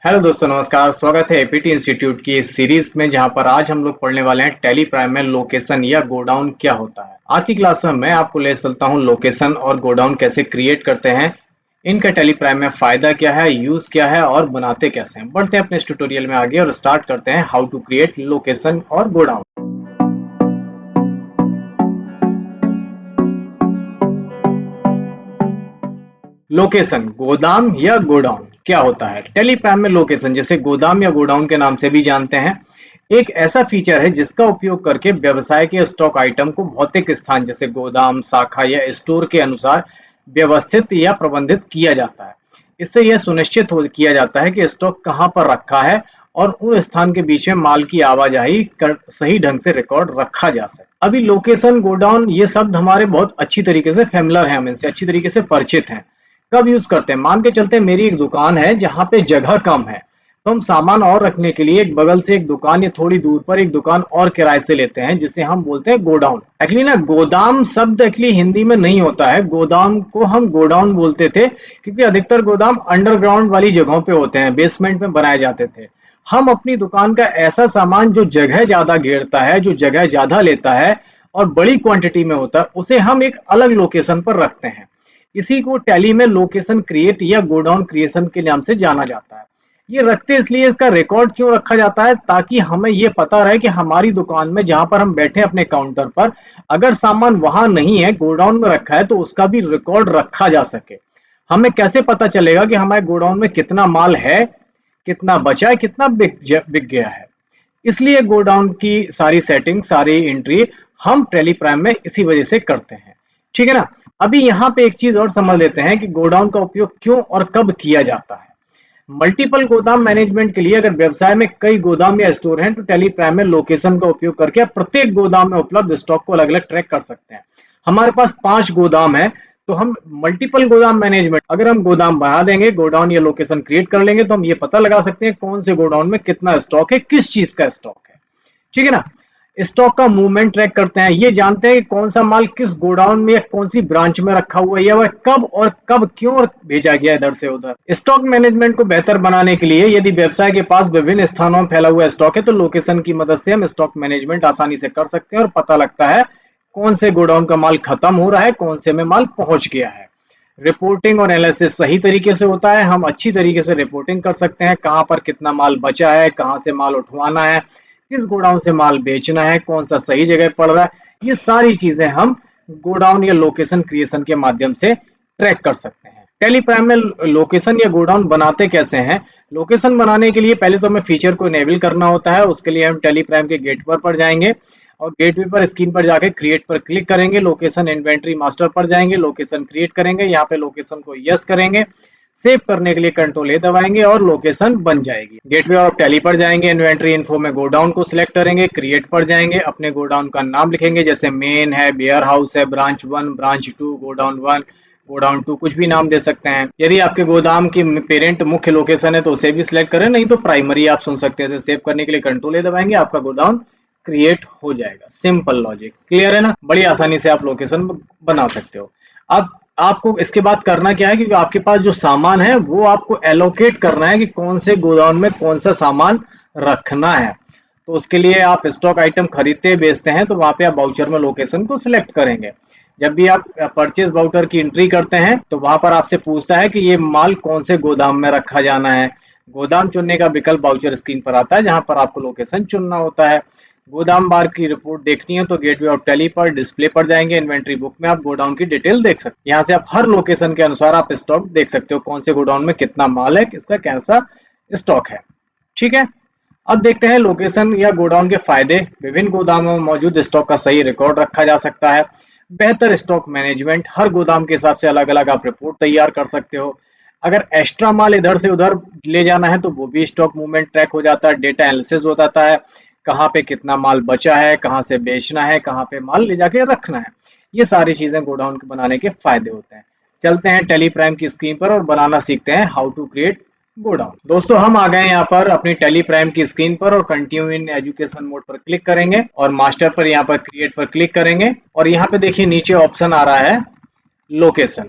Hello दोस्तों, नमस्कार। स्वागत है एपीटी इंस्टीट्यूट की इस सीरीज में, जहां पर आज हम लोग पढ़ने वाले हैं टैली प्राइम में लोकेशन या गोडाउन क्या होता है। आज की क्लास में मैं आपको ले चलता हूं लोकेशन और गोडाउन कैसे क्रिएट करते हैं, इनका टैली प्राइम में फायदा क्या है, यूज क्या है और बनाते कैसे हैं। बढ़ते हैं अपने इस ट्यूटोरियल में आगे और स्टार्ट करते हैं हाउ टू क्रिएट लोकेशन और गोडाउन। लोकेशन, गोदाम या गोडाउन क्या होता है। टेलीप्राइम में लोकेशन, जैसे गोदाम या गोडाउन के नाम से भी जानते हैं, एक ऐसा फीचर है जिसका उपयोग करके व्यवसाय के स्टॉक आइटम को भौतिक स्थान जैसे गोदाम, शाखा या स्टोर के अनुसार व्यवस्थित या प्रबंधित किया जाता है। इससे यह सुनिश्चित हो किया जाता है कि स्टॉक कहाँ पर रखा है और उन स्थान के बीच में माल की आवाजाही कर सही ढंग से रिकॉर्ड रखा जा सके। अभी लोकेशन, गोडाउन, ये शब्द हमारे बहुत अच्छी तरीके से फेमिलर हैं, हम इनसे अच्छी तरीके से परिचित हैं। कब यूज करते हैं, मान के चलते हैं मेरी एक दुकान है जहां पे जगह कम है, तो हम सामान और रखने के लिए एक बगल से एक दुकान या थोड़ी दूर पर एक दुकान और किराए से लेते हैं, जिसे हम बोलते हैं गोडाउन। एक्चुअली ना, गोदाम शब्द एक्चुअली हिंदी में नहीं होता है। गोदाम को हम गोडाउन बोलते थे क्योंकि अधिकतर गोदाम अंडरग्राउंड वाली जगहों पे होते हैं, बेसमेंट में बनाए जाते थे। हम अपनी दुकान का ऐसा सामान जो जगह ज्यादा घेरता है, जो जगह ज्यादा लेता है और बड़ी क्वांटिटी में होता है, उसे हम एक अलग लोकेशन पर रखते हैं। इसी को टैली में लोकेशन क्रिएट या गोडाउन क्रिएशन के नाम से जाना जाता है। ये रखते इसलिए, इसका रिकॉर्ड क्यों रखा जाता है, ताकि हमें ये पता रहे कि हमारी दुकान में जहां पर हम बैठे अपने काउंटर पर, अगर सामान वहां नहीं है, गोडाउन में रखा है, तो उसका भी रिकॉर्ड रखा जा सके। हमें कैसे पता चलेगा कि हमारे गोडाउन में कितना माल है, कितना बचा है, कितना बिक गया है। इसलिए गोडाउन की सारी सेटिंग, सारी एंट्री हम टैली प्राइम में इसी वजह से करते हैं। ठीक है ना। अभी यहाँ पे एक चीज और समझ लेते हैं कि गोडाउन का उपयोग क्यों और कब किया जाता है। मल्टीपल गोदाम मैनेजमेंट के लिए, अगर व्यवसाय में कई गोदाम या स्टोर हैं, तो टैली प्राइम में लोकेशन का उपयोग करके आप प्रत्येक गोदाम में उपलब्ध स्टॉक को अलग अलग ट्रैक कर सकते हैं। हमारे पास 5 गोदाम है, तो हम मल्टीपल गोदाम मैनेजमेंट, अगर हम गोदाम बना देंगे, गोडाउन या लोकेशन क्रिएट कर लेंगे, तो हम ये पता लगा सकते हैं कौन से गोडाउन में कितना स्टॉक है, किस चीज का स्टॉक है। ठीक है ना। स्टॉक का मूवमेंट ट्रैक करते हैं, ये जानते हैं कि कौन सा माल किस गोडाउन में या कौन सी ब्रांच में रखा हुआ है, या वह कब और कब क्यों और भेजा गया इधर से उधर। स्टॉक मैनेजमेंट को बेहतर बनाने के लिए, यदि व्यवसाय के पास विभिन्न स्थानों में फैला हुआ स्टॉक है, तो लोकेशन की मदद से हम स्टॉक मैनेजमेंट आसानी से कर सकते हैं और पता लगता है कौन से गोडाउन का माल खत्म हो रहा है, कौन से में माल पहुंच गया है। रिपोर्टिंग और एनालिसिस सही तरीके से होता है, हम अच्छी तरीके से रिपोर्टिंग कर सकते हैं, कहां पर कितना माल बचा है, कहां से माल उठवाना है, किस गोडाउन से माल बेचना है, कौन सा सही जगह पड़ रहा है। ये सारी चीजें हम गोडाउन या लोकेशन क्रिएशन के माध्यम से ट्रैक कर सकते हैं। टैली प्राइम में लोकेशन या गोडाउन बनाते कैसे हैं। लोकेशन बनाने के लिए पहले तो हमें फीचर को इनेबल करना होता है। उसके लिए हम टैली प्राइम के गेटवे पर जाएंगे और गेटवे पर स्क्रीन पर जाके क्रिएट पर क्लिक करेंगे, लोकेशन इन्वेंटरी मास्टर पर जाएंगे, लोकेशन क्रिएट करेंगे, यहाँ पे लोकेशन को यस करेंगे, सेव करने के लिए कंट्रोल ए दबाएंगे और लोकेशन बन जाएगी। गेटवे ऑफ टैली पर जाएंगे, इन्वेंटरी इन्फो में गोडाउन को सिलेक्ट करेंगे, क्रिएट पर जाएंगे, अपने गोडाउन का नाम लिखेंगे, जैसे मेन है, वेयर हाउस है, ब्रांच 1, ब्रांच 2, गोडाउन 1, गोडाउन 2, कुछ भी नाम दे सकते हैं। यदि आपके गोदाम की पेरेंट मुख्य लोकेशन है तो उसे भी सिलेक्ट करें, नहीं तो प्राइमरी आप सुन सकते हैं। सेव करने के लिए कंट्रोल ए दबाएंगे, आपका गोडाउन क्रिएट हो जाएगा। सिंपल लॉजिक, क्लियर है ना। बड़ी आसानी से आप लोकेशन बना सकते हो। अब आपको इसके बाद करना क्या है, क्योंकि आपके पास जो सामान है वो आपको एलोकेट करना है कि कौन से गोदाम में कौन सा सामान रखना है। तो उसके लिए आप स्टॉक आइटम खरीदते बेचते हैं, तो वहां पे आप वाउचर में लोकेशन को सिलेक्ट करेंगे। जब भी आप परचेज वाउचर की एंट्री करते हैं, तो वहां पर आपसे पूछता है कि ये माल कौन से गोदाम में रखा जाना है। गोदाम चुनने का विकल्प वाउचर स्क्रीन पर आता है, जहां पर आपको लोकेशन चुनना होता है। गोदाम बार की रिपोर्ट देखनी है तो गेटवे ऑफ टैली पर डिस्प्ले पर जाएंगे, इन्वेंटरी बुक में आप गोडाउन की डिटेल देख सकते हैं। यहाँ से आप हर लोकेशन के अनुसार आप स्टॉक देख सकते हो, कौन से गोडाउन में कितना माल है, किसका कैसा स्टॉक है। ठीक है। अब देखते हैं लोकेशन या गोडाउन के फायदे। विभिन्न गोदामों में मौजूद स्टॉक का सही रिकॉर्ड रखा जा सकता है। बेहतर स्टॉक मैनेजमेंट, हर गोदाम के हिसाब से अलग अलग आप रिपोर्ट तैयार कर सकते हो। अगर एक्स्ट्रा माल इधर से उधर ले जाना है तो वो भी स्टॉक मूवमेंट ट्रैक हो जाता है, डेटा एनालिसिस हो जाता है, कहाँ पे कितना माल बचा है, कहाँ से बेचना है, कहाँ पे माल ले जाके रखना है। ये सारी चीजें गोडाउन के बनाने के फायदे होते हैं। चलते हैं टैली प्राइम की स्क्रीन पर और बनाना सीखते हैं हाउ टू क्रिएट गोडाउन। दोस्तों, हम आ गए यहाँ पर अपनी टैली प्राइम की स्क्रीन पर और कंटिन्यू इन एजुकेशन मोड पर क्लिक करेंगे और मास्टर पर यहाँ पर क्रिएट पर क्लिक करेंगे और यहाँ पे देखिए नीचे ऑप्शन आ रहा है लोकेशन,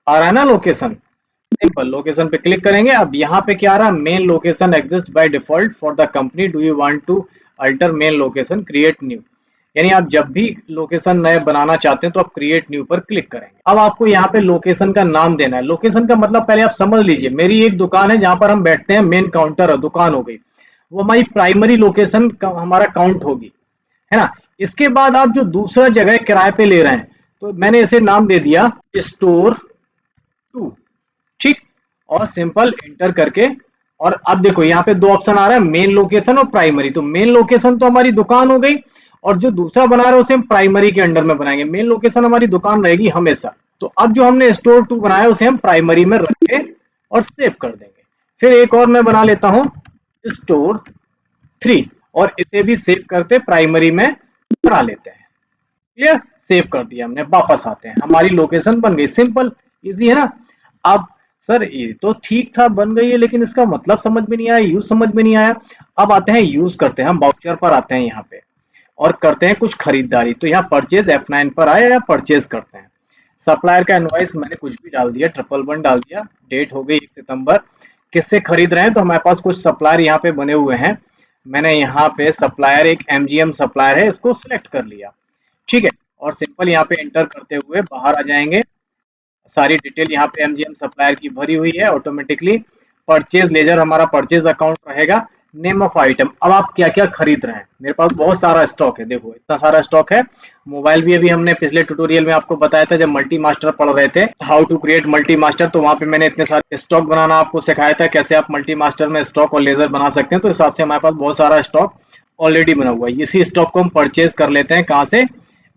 आ रहा है ना लोकेशन। सिंपल लोकेशन पे क्लिक करेंगे। अब यहाँ पे क्या आ रहा है, main location exist by default for the company, do you want to alter main location, create new. यानी आप जब भी लोकेशन नए बनाना चाहते हैं तो आप क्रिएट न्यू पर क्लिक करेंगे। अब आपको यहाँ पे लोकेशन का नाम देना है। लोकेशन का मतलब पहले आप समझ लीजिए, मेरी एक दुकान है जहां पर हम बैठते हैं, मेन काउंटर है, दुकान हो गई, वो हमारी प्राइमरी लोकेशन हमारा काउंट होगी, है ना। इसके बाद आप जो दूसरा जगह किराए पे ले रहे हैं, तो मैंने इसे नाम दे दिया स्टोर 2, ठीक। और सिंपल एंटर करके, और अब देखो यहाँ पे दो ऑप्शन आ रहा है, मेन लोकेशन और प्राइमरी। तो मेन लोकेशन तो हमारी दुकान हो गई, और जो दूसरा बना रहे हैं उसे हम प्राइमरी के अंडर में बनाएंगे। मेन लोकेशन हमारी दुकान रहेगी हमेशा। तो अब जो हमने स्टोर 2 बनाया उसे हम प्राइमरी में रख के और सेव कर देंगे। फिर एक और मैं बना लेता हूं, स्टोर 3, और इसे भी सेव करते प्राइमरी में बना लेते हैं। क्लियर, सेव कर दिया हमने। वापस आते हैं, हमारी लोकेशन बन गई। सिंपल, इजी है ना। अब सर ये तो ठीक था, बन गई है, लेकिन इसका मतलब समझ में नहीं आया, यूज समझ में नहीं आया। अब आते हैं यूज करते हैं, हम वाउचर पर आते हैं यहाँ पे और करते हैं कुछ खरीदारी। तो यहाँ परचेज F9 पर आए या परचेज करते हैं। सप्लायर का इनवॉइस मैंने कुछ भी डाल दिया, 111 डाल दिया, डेट हो गई 1 सितंबर। किससे खरीद रहे हैं, तो हमारे पास कुछ सप्लायर यहाँ पे बने हुए हैं। मैंने यहाँ पे सप्लायर एक MGM सप्लायर है, इसको सिलेक्ट कर लिया, ठीक है। और सिंपल यहाँ पे एंटर करते हुए बाहर आ जाएंगे। सारी डिटेल यहाँ पे MGM सप्लायर की भरी हुई है ऑटोमेटिकली। परचेज लेजर हमारा परचेज अकाउंट रहेगा। नेम ऑफ आइटम, अब आप क्या क्या खरीद रहे हैं। मेरे पास बहुत सारा स्टॉक है, देखो इतना सारा स्टॉक है। मोबाइल भी अभी हमने पिछले ट्यूटोरियल में आपको बताया था, जब मल्टी मास्टर पढ़ रहे थे, how to create multi master, तो वहां पे मैंने इतने सारे स्टॉक बनाना आपको सिखाया था, कैसे आप मल्टी मास्टर में स्टॉक और लेजर बना सकते हैं। तो इस हिसाब से हमारे पास बहुत सारा स्टॉक ऑलरेडी बना हुआ है। इसी स्टॉक को हम परचेज कर लेते हैं, कहाँ से,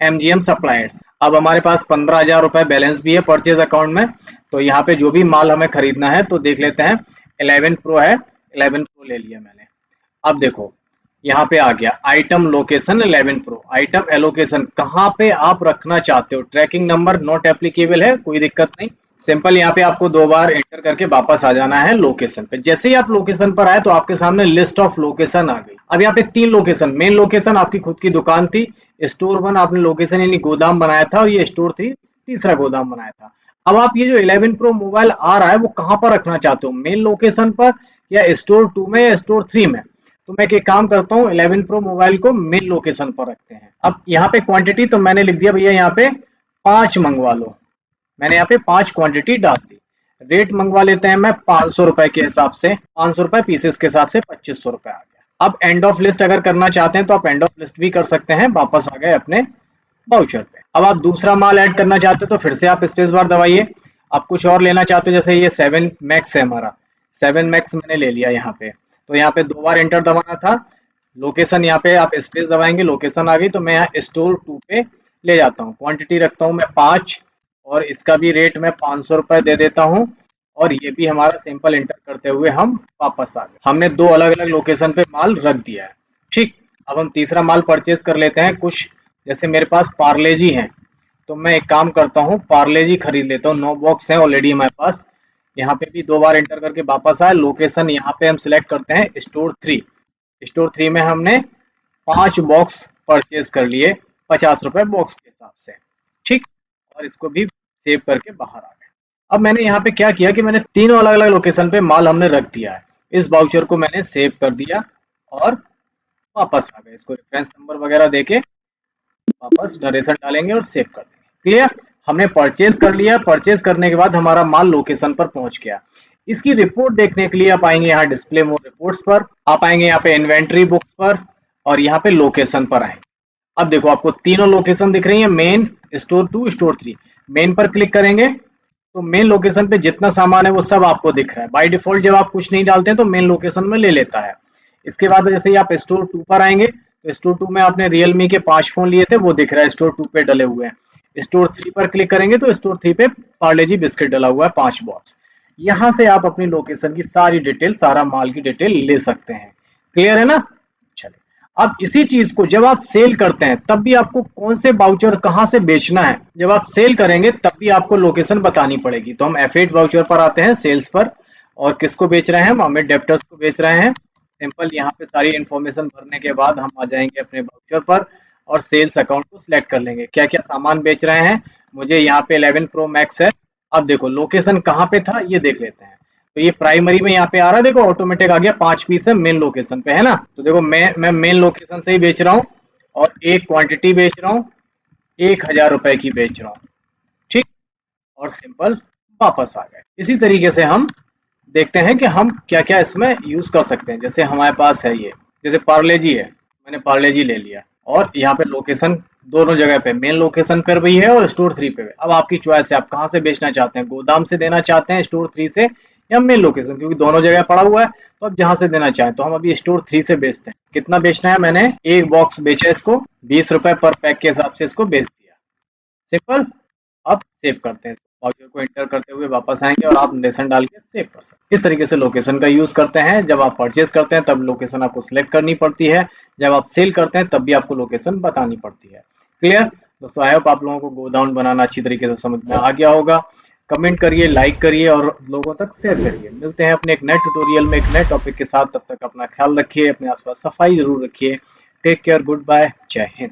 MGM सप्लायर्स। अब हमारे पास 15,000 रुपए बैलेंस भी है परचेज अकाउंट में। तो यहाँ पे जो भी माल हमें खरीदना है तो देख लेते हैं। 11 प्रो है, 11 प्रो ले लिया मैंने। अब देखो यहाँ पे आ गया item location 11 pro, item allocation, कहाँ पे आप रखना चाहते हो। ट्रैकिंग नंबर नॉट एप्लीकेबल है, कोई दिक्कत नहीं। सिंपल यहाँ पे आपको 2 बार एंटर करके वापस आ जाना है लोकेशन पे। जैसे ही आप लोकेशन पर आए तो आपके सामने लिस्ट ऑफ लोकेशन आ गई। अब यहाँ पे 3 लोकेशन, मेन लोकेशन आपकी खुद की दुकान थी, स्टोर 1 आपने लोकेशन यानी गोदाम बनाया था, और ये स्टोर 3 तीसरा गोदाम बनाया था। अब आप ये जो 11 प्रो मोबाइल आ रहा है वो कहाँ पर रखना चाहते हो, मेन लोकेशन पर या स्टोर 2 में या स्टोर 3 में। तो मैं एक काम करता हूँ, 11 प्रो मोबाइल को मेन लोकेशन पर रखते हैं। अब यहाँ पे क्वांटिटी तो मैंने लिख दिया भैया, यहाँ पे 5 मंगवा लो। मैंने यहाँ पे 5 क्वांटिटी डाल दी। रेट मंगवा लेते हैं मैं 500 रुपए के हिसाब से, 500 रुपए पीसेस के हिसाब से 2500 रुपए आ गया। अब एंड ऑफ लिस्ट अगर करना चाहते हैं तो आप एंड ऑफ लिस्ट भी कर सकते हैं। वापस आ गए अपने वाउचर पे। अब आप दूसरा माल ऐड करना चाहते हो तो फिर से आप स्पेस बार दबाइए। आप कुछ और लेना चाहते हो, जैसे ये 7 मैक्स है हमारा, 7 मैक्स मैंने ले लिया यहाँ पे। तो यहाँ पे 2 बार एंटर दबाना था। लोकेशन यहाँ पे आप स्पेस दबाएंगे, लोकेशन आ गई। तो मैं यहाँ स्टोर 2 पे ले जाता हूँ। क्वांटिटी रखता हूँ मैं 5, और इसका भी रेट मैं 500 रुपए दे देता हूँ। और ये भी हमारा सिंपल एंटर करते हुए हम वापस आ गए। हमने 2 अलग अलग लोकेशन पे माल रख दिया है, ठीक। अब हम तीसरा माल परचेज कर लेते हैं कुछ। जैसे मेरे पास पार्ले जी है, तो मैं एक काम करता हूँ, पार्ले जी खरीद लेता हूँ। 9 बॉक्स है ऑलरेडी हमारे पास। यहाँ पे भी 2 बार एंटर करके वापस आए। लोकेशन यहाँ पे हम सिलेक्ट करते हैं स्टोर 3। स्टोर 3 में हमने 5 बॉक्स परचेज कर लिए, 50 रुपए बॉक्स के हिसाब से, ठीक। और इसको भी सेव करके बाहर आ गए। अब मैंने यहाँ पे क्या किया कि मैंने तीनों अलग अलग लोकेशन पे माल हमने रख दिया है। इस वाउचर को मैंने सेव कर दिया और वापस आ गए। इसको रेफरेंस नंबर वगैरह देके वापस नरेशन डालेंगे और सेव कर देंगे। क्लियर, हमने परचेज कर लिया। परचेज करने के बाद हमारा माल लोकेशन पर पहुंच गया। इसकी रिपोर्ट देखने के लिए आप आएंगे यहाँ डिस्प्ले मोर रिपोर्ट्स पर, आप आएंगे यहाँ पे इन्वेंट्री बुक्स पर, और यहाँ पे लोकेशन पर आएंगे। अब देखो आपको तीनों लोकेशन दिख रही है, मेन, स्टोर 2, स्टोर 3। मेन पर क्लिक करेंगे तो मेन लोकेशन पे जितना सामान है वो सब आपको दिख रहा है। बाय डिफॉल्ट जब आप कुछ नहीं डालते हैं तो मेन लोकेशन में ले लेता है। इसके बाद जैसे ही आप स्टोर 2 पर आएंगे तो स्टोर 2 में आपने रियलमी के 5 फोन लिए थे, वो दिख रहा है स्टोर 2 पे डले हुए हैं। स्टोर 3 पर क्लिक करेंगे तो स्टोर 3 पे पार्ले जी बिस्किट डला हुआ है 5 बॉक्स। यहाँ से आप अपनी लोकेशन की सारी डिटेल, सारा माल की डिटेल ले सकते हैं। क्लियर है ना। चलिए, अब इसी चीज को जब आप सेल करते हैं तब भी आपको कौन से वाउचर कहां से बेचना है, जब आप सेल करेंगे तब भी आपको लोकेशन बतानी पड़ेगी। तो हम F8 वाउचर पर आते हैं, सेल्स पर, और किसको बेच रहे हैं हम, हमें डेप्टर्स को बेच रहे हैं। सिंपल यहाँ पे सारी इन्फॉर्मेशन भरने के बाद हम आ जाएंगे अपने वाउचर पर और सेल्स अकाउंट को सिलेक्ट कर लेंगे। क्या क्या सामान बेच रहे हैं, मुझे यहाँ पे 11 प्रो मैक्स है अब देखो लोकेशन कहाँ पे था ये देख लेते हैं। तो ये प्राइमरी में यहाँ पे आ रहा है, देखो ऑटोमेटिक आ गया 5 पीस है मेन लोकेशन पे, है ना। तो देखो मैं मेन लोकेशन से ही बेच रहा हूँ और एक क्वांटिटी बेच रहा हूँ, 1,000 रुपए की बेच रहा हूँ, ठीक। और सिंपल वापस आ गए। इसी तरीके से हम देखते हैं कि हम क्या क्या इसमें यूज कर सकते हैं। जैसे हमारे पास है ये, जैसे पार्ले जी है, मैंने पार्ले जी ले लिया और यहाँ पे लोकेशन दोनों जगह पे, मेन लोकेशन पर भी है और स्टोर 3 पे भी। अब आपकी चॉइस है, आप कहाँ से बेचना चाहते हैं, गोदाम से देना चाहते हैं स्टोर 3 से, या मेन लोकेशन, क्योंकि दोनों जगह पड़ा हुआ है। तो अब जहां से देना चाहें, तो हम अभी स्टोर 3 से बेचते हैं। कितना बेचना है, मैंने एक बॉक्स बेचा इसको 20 रुपए पर पैक के हिसाब से इसको बेच दिया, सिंपल। अब सेव करते हैं, वाउचर को एंटर करते हुए वापस आएंगे और आप लोकेशन डाल के सेव कर सकते हैं। इस तरीके से लोकेशन का यूज करते हैं। जब आप परचेज करते हैं तब लोकेशन आपको सिलेक्ट करनी पड़ती है, जब आप सेल करते हैं तब भी आपको लोकेशन बतानी पड़ती है। क्लियर दोस्तों, आई होप आप लोगों को गोडाउन बनाना अच्छी तरीके से समझ में आ गया होगा। कमेंट करिए, लाइक करिए और लोगों तक शेयर करिए। मिलते हैं अपने एक नए ट्यूटोरियल में एक नए टॉपिक के साथ। तब तक अपना ख्याल रखिए, अपने आसपास सफाई जरूर रखिए। टेक केयर, गुड बाय, जय हिंद।